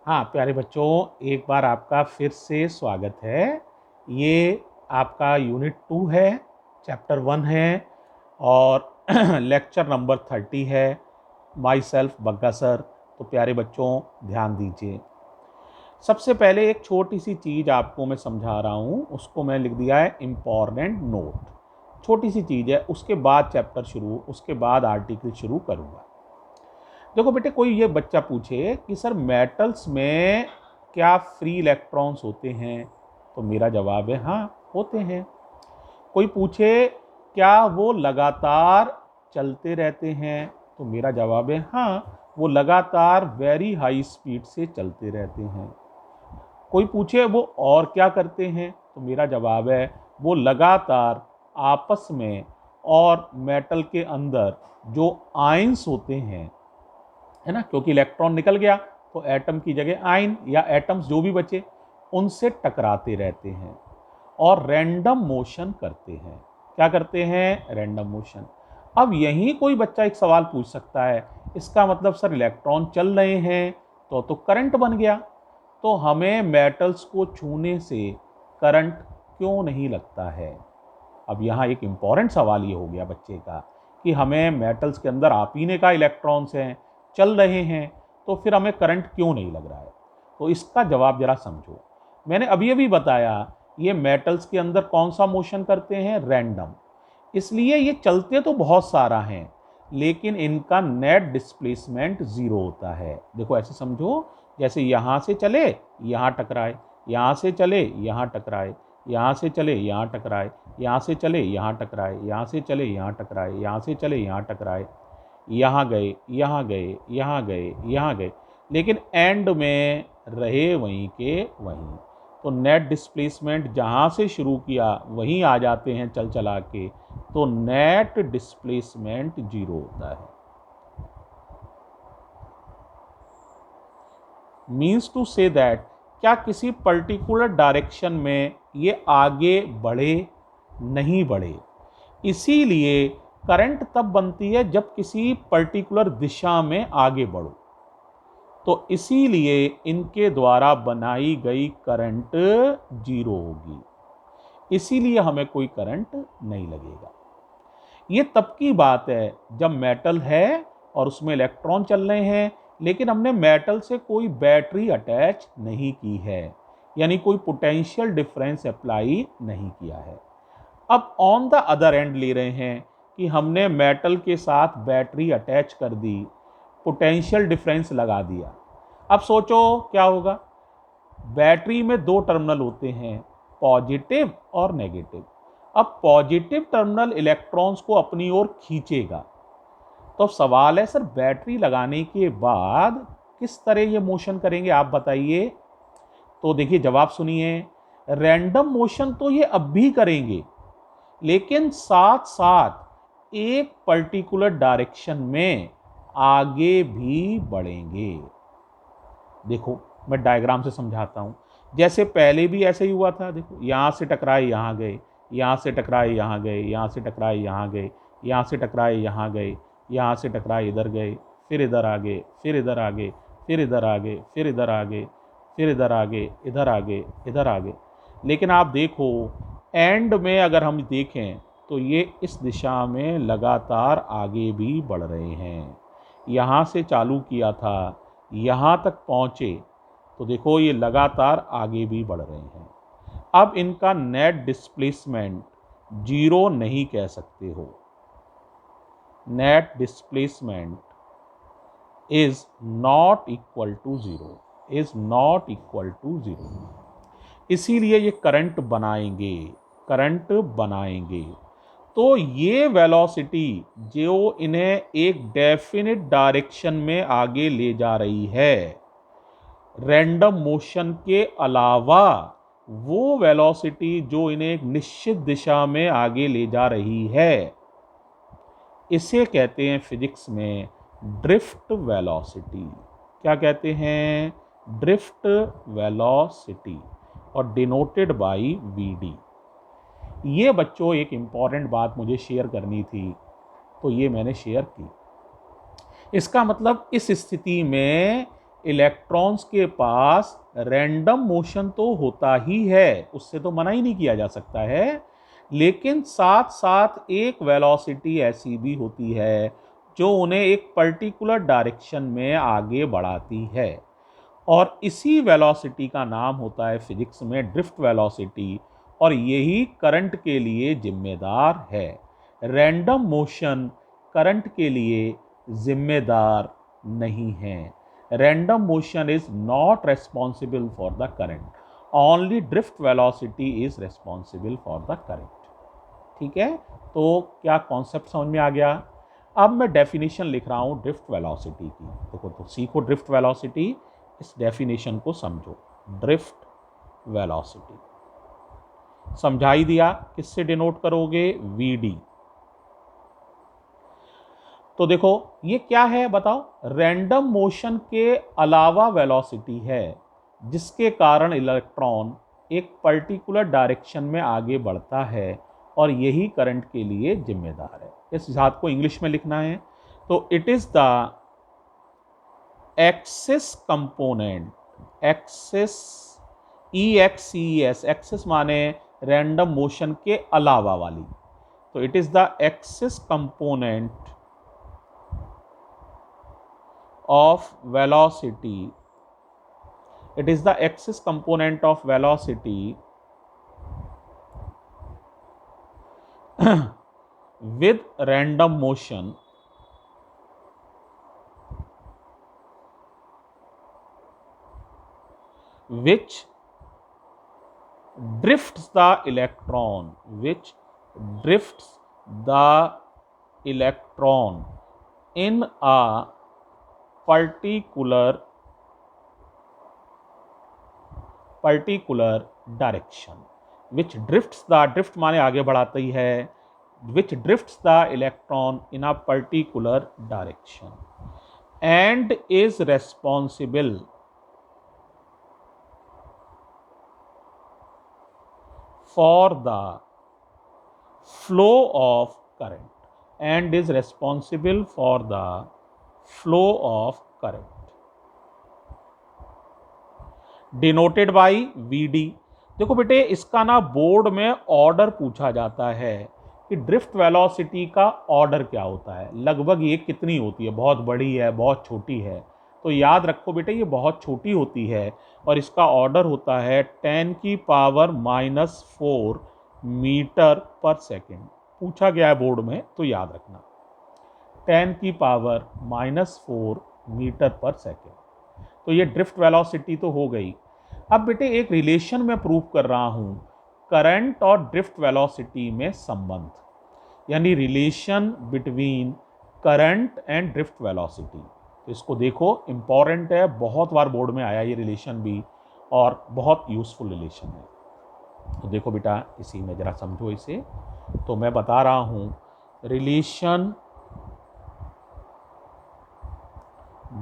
हाँ प्यारे बच्चों, एक बार आपका फिर से स्वागत है। ये आपका यूनिट 2 है, चैप्टर 1 है और लेक्चर नंबर 30 है। My self Bagga sir. तो प्यारे बच्चों ध्यान दीजिए। सबसे पहले एक छोटी सी चीज़ आपको मैं समझा रहा हूँ, उसको मैं लिख दिया है इम्पॉर्टेंट नोट। छोटी सी चीज़ है, उसके बाद चैप्टर शुरू, उसके बाद आर्टिकल शुरू करूँगा। देखो बेटे, कोई ये बच्चा पूछे कि सर मेटल्स में क्या फ्री इलेक्ट्रॉन्स होते हैं, तो मेरा जवाब है हाँ होते हैं। कोई पूछे क्या वो लगातार चलते रहते हैं, तो मेरा जवाब है हाँ वो लगातार वेरी हाई स्पीड से चलते रहते हैं। कोई पूछे वो और क्या करते हैं, तो मेरा जवाब है वो लगातार आपस में और मेटल के अंदर जो आयंस होते हैं, है ना, क्योंकि इलेक्ट्रॉन निकल गया तो एटम की जगह आयन या एटम्स जो भी बचे उनसे टकराते रहते हैं और रैंडम मोशन करते हैं। क्या करते हैं? Random motion. अब यहीं कोई बच्चा एक सवाल पूछ सकता है, इसका मतलब सर इलेक्ट्रॉन चल रहे हैं तो करंट बन गया, तो हमें मेटल्स को छूने से करंट क्यों नहीं लगता है? अब यहाँ एक इम्पॉर्टेंट सवाल ये हो गया बच्चे का कि हमें मेटल्स के अंदर आप ही ने का इलेक्ट्रॉन्स हैं, चल रहे हैं, तो फिर हमें करंट क्यों नहीं लग रहा है? तो इसका जवाब जरा समझो। मैंने अभी बताया ये मेटल्स के अंदर कौन सा मोशन करते हैं? रैंडम। इसलिए ये चलते तो बहुत सारा हैं, लेकिन इनका नेट डिस्प्लेसमेंट जीरो होता है। देखो ऐसे समझो, जैसे यहाँ से चले यहाँ टकराए, यहाँ से चले यहाँ टकराए, यहाँ से चले यहाँ टकराए, यहाँ से चले यहाँ टकराए, यहाँ से चले यहाँ टकराए, यहाँ से चले यहाँ टकराए, यहाँ गए यहाँ गए यहाँ गए यहाँ गए, लेकिन एंड में रहे वहीं के वहीं। तो नेट डिस्प्लेसमेंट जहाँ से शुरू किया वहीं आ जाते हैं चल चला के, तो नेट डिस्प्लेसमेंट जीरो होता है। मीन्स टू से दैट क्या किसी पर्टिकुलर डायरेक्शन में ये आगे बढ़े? नहीं बढ़े। इसीलिए करंट तब बनती है जब किसी पर्टिकुलर दिशा में आगे बढ़ो, तो इसीलिए इनके द्वारा बनाई गई करंट जीरो होगी, इसीलिए हमें कोई करंट नहीं लगेगा। ये तब की बात है जब मेटल है और उसमें इलेक्ट्रॉन चल रहे हैं, लेकिन हमने मेटल से कोई बैटरी अटैच नहीं की है, यानी कोई पोटेंशियल डिफरेंस अप्लाई नहीं किया है। अब ऑन द अदर एंड ले रहे हैं कि हमने मेटल के साथ बैटरी अटैच कर दी, पोटेंशियल डिफरेंस लगा दिया। अब सोचो क्या होगा? बैटरी में दो टर्मिनल होते हैं, पॉजिटिव और नेगेटिव। अब पॉजिटिव टर्मिनल इलेक्ट्रॉन्स को अपनी ओर खींचेगा। तो सवाल है सर बैटरी लगाने के बाद किस तरह ये मोशन करेंगे, आप बताइए। तो देखिए जवाब सुनिए, रैंडम मोशन तो ये अब भी करेंगे, लेकिन साथ साथ एक पर्टिकुलर डायरेक्शन में आगे भी बढ़ेंगे। देखो मैं डायग्राम से समझाता हूं। जैसे पहले भी ऐसे ही हुआ था, देखो यहां से टकराए यहां गए, यहां से टकराए यहां गए, यहां से टकराए यहां गए, यहां से टकराए यहां गए, यहां से टकराए इधर गए, फिर इधर आ गए, फिर इधर आ गए, फिर इधर आ गए, फिर इधर आ गए, फिर इधर आ गए, इधर आ गए, इधर आ गए। लेकिन आप देखो एंड में अगर हम देखें तो ये इस दिशा में लगातार आगे भी बढ़ रहे हैं। यहाँ से चालू किया था, यहाँ तक पहुँचे, तो देखो ये लगातार आगे भी बढ़ रहे हैं। अब इनका नेट डिस्प्लेसमेंट जीरो नहीं कह सकते हो। Net displacement is not equal to zero, is not equal to zero. इसीलिए ये करंट बनाएंगे, करंट बनाएंगे। तो ये वेलोसिटी जो इन्हें एक डेफिनिट डायरेक्शन में आगे ले जा रही है, रैंडम मोशन के अलावा वो वेलोसिटी जो इन्हें एक निश्चित दिशा में आगे ले जा रही है, इसे कहते हैं फिजिक्स में ड्रिफ्ट वेलोसिटी। क्या कहते हैं? ड्रिफ्ट वेलोसिटी, और डिनोटेड बाय वीडी। ये बच्चों एक इंपॉर्टेंट बात मुझे शेयर करनी थी, तो ये मैंने शेयर की। इसका मतलब इस स्थिति में इलेक्ट्रॉन्स के पास रैंडम मोशन तो होता ही है, उससे तो मना ही नहीं किया जा सकता है, लेकिन साथ साथ एक वेलोसिटी ऐसी भी होती है जो उन्हें एक पर्टिकुलर डायरेक्शन में आगे बढ़ाती है, और इसी वेलोसिटी का नाम होता है फिजिक्स में ड्रिफ्ट वेलोसिटी, और यही करंट के लिए जिम्मेदार है। रैंडम मोशन करंट के लिए जिम्मेदार नहीं है। Random motion is not responsible for the current, only drift velocity is responsible for the current. ठीक है, तो क्या कॉन्सेप्ट समझ में आ गया? अब मैं डेफिनेशन लिख रहा हूं ड्रिफ्ट वेलोसिटी की। देखो, तो सीखो ड्रिफ्ट वेलोसिटी, इस डेफिनेशन को समझो। ड्रिफ्ट वेलोसिटी समझाई दिया, किससे डिनोट करोगे? वीडी। तो देखो ये क्या है बताओ? रैंडम मोशन के अलावा वेलोसिटी है जिसके कारण इलेक्ट्रॉन एक पर्टिकुलर डायरेक्शन में आगे बढ़ता है, और यही करंट के लिए जिम्मेदार है। इस बात को इंग्लिश में लिखना है, तो it is the axis component, axis EXCS, axis माने रैंडम मोशन के अलावा वाली, तो it is the axis component of velocity, it is the axis component of velocity with random motion which drifts the electron, which drifts the electron in a particular direction, which drifts the, drift माने आगे बढ़ाती है, which drifts the electron in a particular direction and is responsible for the flow of current, and is responsible for the flow of current, denoted by VD। देखो बेटे, इसका ना board में order पूछा जाता है कि ड्रिफ्ट वेलोसिटी का ऑर्डर क्या होता है, लगभग ये कितनी होती है, बहुत बड़ी है, बहुत छोटी है। तो याद रखो बेटे, ये बहुत छोटी होती है और इसका ऑर्डर होता है 10⁻⁻⁴ मीटर पर सेकेंड। पूछा गया है बोर्ड में, तो याद रखना 10⁻⁻⁴ मीटर पर सेकेंड। तो ये ड्रिफ्ट वेलोसिटी तो हो गई। अब बेटे एक रिलेशन में प्रूव कर रहा हूं करंट और ड्रिफ्ट वेलोसिटी में संबंध, यानी relation between current and drift velocity. तो इसको देखो, इंपॉर्टेंट है, बहुत बार बोर्ड में आया ये रिलेशन भी, और बहुत यूजफुल रिलेशन है। तो देखो बेटा, इसी में जरा समझो इसे। तो मैं बता रहा हूं relation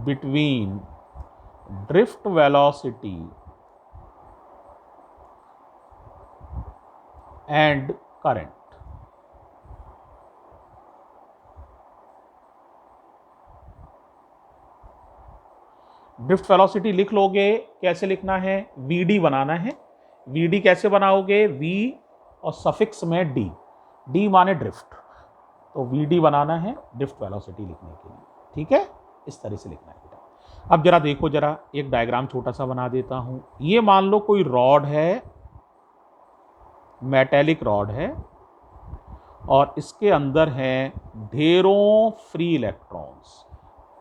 between drift velocity and current. Drift velocity लिख लोगे, कैसे लिखना है? VD बनाना है। VD कैसे बनाओगे? V और सफिक्स में D, D माने ड्रिफ्ट, तो VD बनाना है ड्रिफ्ट वेलोसिटी लिखने के लिए। ठीक है, इस तरह से लिखना है बेटा। अब जरा देखो, जरा एक डायग्राम छोटा सा बना देता हूं। ये मान लो कोई रॉड है, मेटेलिक रॉड है, और इसके अंदर हैं ढेरों फ्री इलेक्ट्रॉन्स,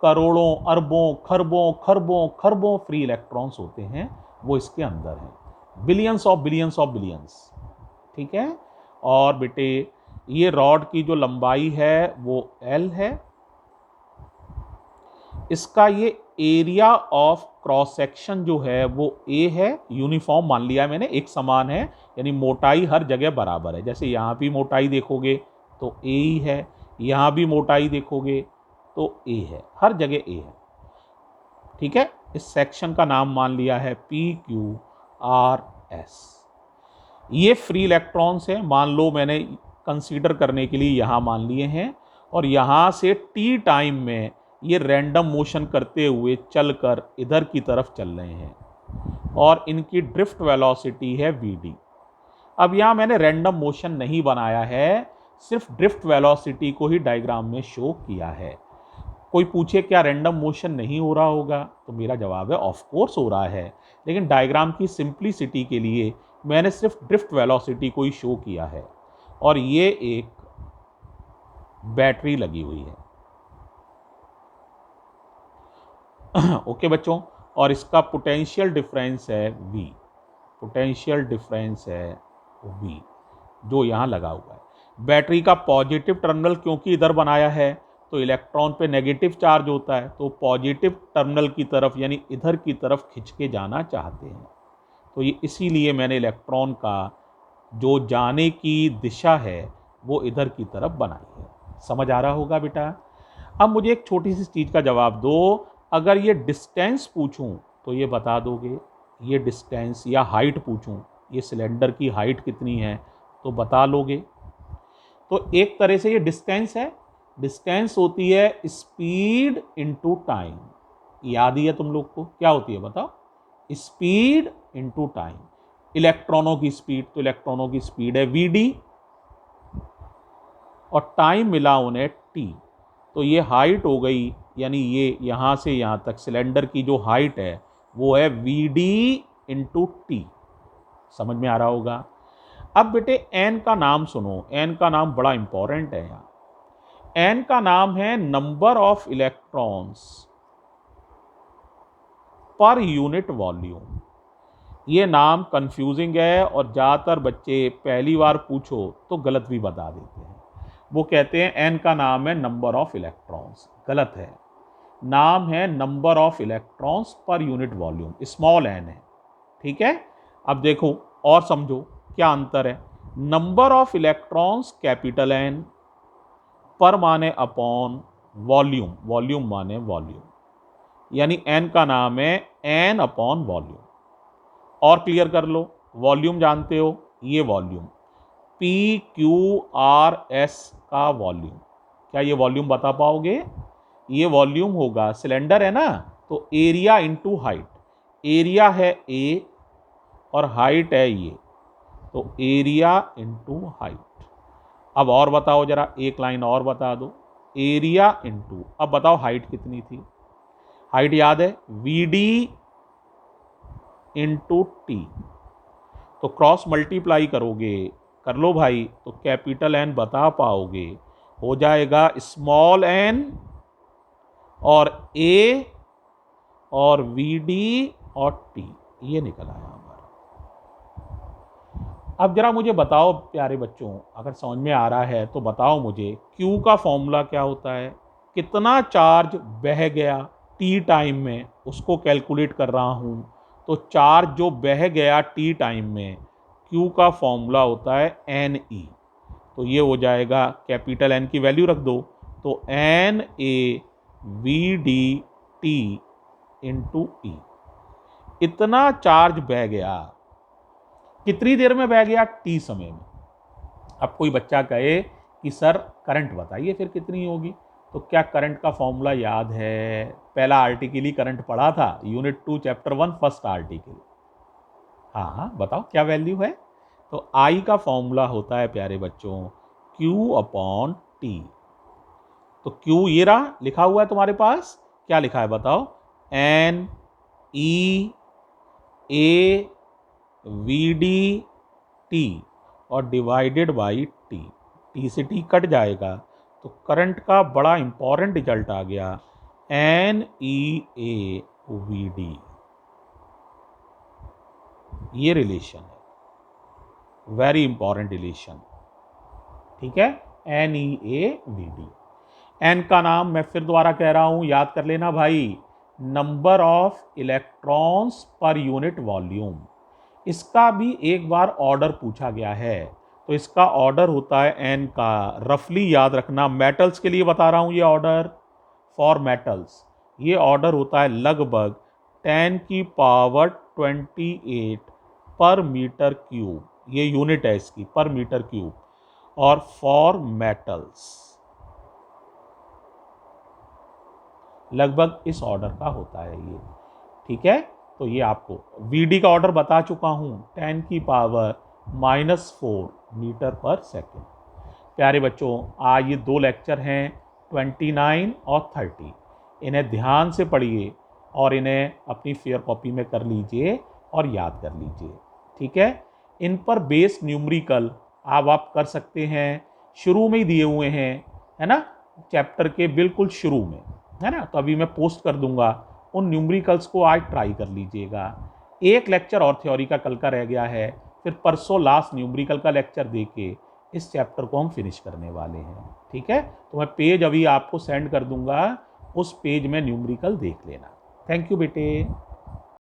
करोड़ों, अरबों, खरबों खरबों खरबों फ्री इलेक्ट्रॉन्स होते हैं, वो इसके अंदर हैं, billions of billions of billions. ठीक है, और बेटे ये रॉड की जो लंबाई है वो L है, इसका ये एरिया ऑफ क्रॉस सेक्शन जो है वो A है, यूनिफॉर्म मान लिया मैंने, एक समान है, यानी मोटाई हर जगह बराबर है। जैसे यहाँ भी मोटाई देखोगे तो A ही है, यहाँ भी मोटाई देखोगे तो A है, हर जगह A है। ठीक है, इस सेक्शन का नाम मान लिया है PQRS। ये फ्री इलेक्ट्रॉन्स हैं, मान लो मैंने कंसीडर करने के लिए यहाँ मान लिए हैं, और यहाँ से T टाइम में ये रैंडम मोशन करते हुए चलकर इधर की तरफ चल रहे हैं और इनकी ड्रिफ्ट वेलोसिटी है vd। अब यहाँ मैंने रैंडम मोशन नहीं बनाया है, सिर्फ ड्रिफ्ट वेलोसिटी को ही डायग्राम में शो किया है। कोई पूछे क्या रैंडम मोशन नहीं हो रहा होगा, तो मेरा जवाब है ऑफ कोर्स हो रहा है, लेकिन डायग्राम की सिंप्लिसिटी के लिए मैंने सिर्फ ड्रिफ्ट वेलोसिटी को ही शो किया है। और ये एक बैटरी लगी हुई है। ओके बच्चों, और इसका पोटेंशियल डिफरेंस है v, पोटेंशियल डिफरेंस है v जो यहाँ लगा हुआ है। बैटरी का पॉजिटिव टर्मिनल क्योंकि इधर बनाया है तो इलेक्ट्रॉन पे नेगेटिव चार्ज होता है, तो पॉजिटिव टर्मिनल की तरफ यानी इधर की तरफ खिंच के जाना चाहते हैं। तो ये इसीलिए मैंने इलेक्ट्रॉन का जो जाने की दिशा है वो इधर की तरफ बनाई है। समझ आ रहा होगा बेटा। अब मुझे एक छोटी सी चीज़ का जवाब दो, अगर ये डिस्टेंस पूछूं तो ये बता दोगे? ये डिस्टेंस या हाइट पूछूं, ये सिलेंडर की हाइट कितनी है, तो बता लोगे? तो एक तरह से ये डिस्टेंस है। डिस्टेंस होती है स्पीड इनटू टाइम। याद ही है तुम लोग को, क्या होती है बताओ? Speed into time. इलेक्ट्रॉनों की स्पीड, तो इलेक्ट्रॉनों की स्पीड है vd और टाइम मिला उन्हें t। तो ये हाइट हो गई, यानी ये यहाँ से यहाँ तक सिलेंडर की जो हाइट है वो है vd इंटू टी। समझ में आ रहा होगा। अब बेटे n का नाम सुनो, n का नाम बड़ा इंपॉर्टेंट है यहाँ। n का नाम है number of electrons per unit volume. ये नाम कंफ्यूजिंग है और ज़्यादातर बच्चे पहली बार पूछो तो गलत भी बता देते हैं। वो कहते हैं n का नाम है नंबर ऑफ इलेक्ट्रॉन्स, गलत है। नाम है number of electrons per unit volume, small n है। ठीक है। अब देखो और समझो क्या अंतर है। Number of electrons capital N, पर माने अपॉन वॉल्यूम, वॉल्यूम माने वॉल्यूम, यानी n का नाम है n अपॉन वॉल्यूम। और क्लियर कर लो, वॉल्यूम जानते हो, ये वॉल्यूम PQRS का वॉल्यूम। क्या ये वॉल्यूम बता पाओगे? ये वॉल्यूम होगा, सिलेंडर है ना, तो एरिया इंटू हाइट। एरिया है A और हाइट है ये, तो एरिया इंटू हाइट। अब और बताओ जरा, एक लाइन और बता दो। एरिया इंटू, अब बताओ हाइट कितनी थी? हाइट याद है vd इंटू टी। तो क्रॉस मल्टीप्लाई करोगे, कर लो भाई, तो कैपिटल N बता पाओगे। हो जाएगा स्मॉल n और A और vd और t, ये निकल आया हमारा। अब जरा मुझे बताओ प्यारे बच्चों, अगर समझ में आ रहा है तो बताओ मुझे, Q का फॉर्मूला क्या होता है? कितना चार्ज बह गया t टाइम में, उसको कैलकुलेट कर रहा हूं। तो चार्ज जो बह गया t टाइम में, Q का फॉर्मूला होता है Ne। तो ये हो जाएगा, कैपिटल N की वैल्यू रख दो, तो Na vd t इंटू ई। इतना चार्ज बह गया, कितनी देर में बह गया? t समय में। अब कोई बच्चा कहे कि सर करंट बताइए फिर कितनी होगी, तो क्या करंट का फॉर्मूला याद है? पहला आर्टिकल ही करंट पढ़ा था, यूनिट 2 चैप्टर 1 फर्स्ट आर्टिकल। हाँ बताओ क्या वैल्यू है? तो I का फॉर्मूला होता है प्यारे बच्चों Q अपॉन टी। तो Q ये रहा, लिखा हुआ है तुम्हारे पास, क्या लिखा है बताओ? N E A vd t और डिवाइडेड बाई t। t से t कट जाएगा, तो करंट का बड़ा इंपॉर्टेंट रिजल्ट आ गया, NEA vd। ये रिलेशन है, वेरी इंपॉर्टेंट रिलेशन। ठीक है, NEA vd। n का नाम मैं फिर दोबारा कह रहा हूं, याद कर लेना भाई, number of electrons per unit volume. इसका भी एक बार ऑर्डर पूछा गया है, तो इसका ऑर्डर होता है n का, रफली याद रखना। मेटल्स के लिए बता रहा हूं ये ऑर्डर, फॉर मेटल्स ये ऑर्डर होता है लगभग 10 की पावर 28 पर मीटर क्यूब, ये यूनिट है इसकी, पर मीटर क्यूब। और फॉर मेटल्स लगभग इस ऑर्डर का होता है ये। ठीक है, तो ये आपको वीडी का ऑर्डर बता चुका हूँ, 10⁻⁻⁴ मीटर पर सेकेंड। प्यारे बच्चों, आज ये 2 लेक्चर हैं 29 और 30, इन्हें ध्यान से पढ़िए और इन्हें अपनी फेयर कॉपी में कर लीजिए और याद कर लीजिए। ठीक है, इन पर बेस्ड न्यूमेरिकल आप कर सकते हैं, शुरू में ही दिए हुए हैं, है ना, चैप्टर के बिल्कुल शुरू में, है ना। तो अभी मैं पोस्ट कर दूंगा, उन न्यूमेरिकल्स को आज ट्राई कर लीजिएगा। एक लेक्चर और थ्योरी का कल का रह गया है, फिर परसों लास्ट न्यूमेरिकल का लेक्चर देके इस चैप्टर को हम फिनिश करने वाले हैं। ठीक है, तो मैं पेज अभी आपको सेंड कर दूंगा, उस पेज में न्यूमेरिकल देख लेना। थैंक यू बेटे।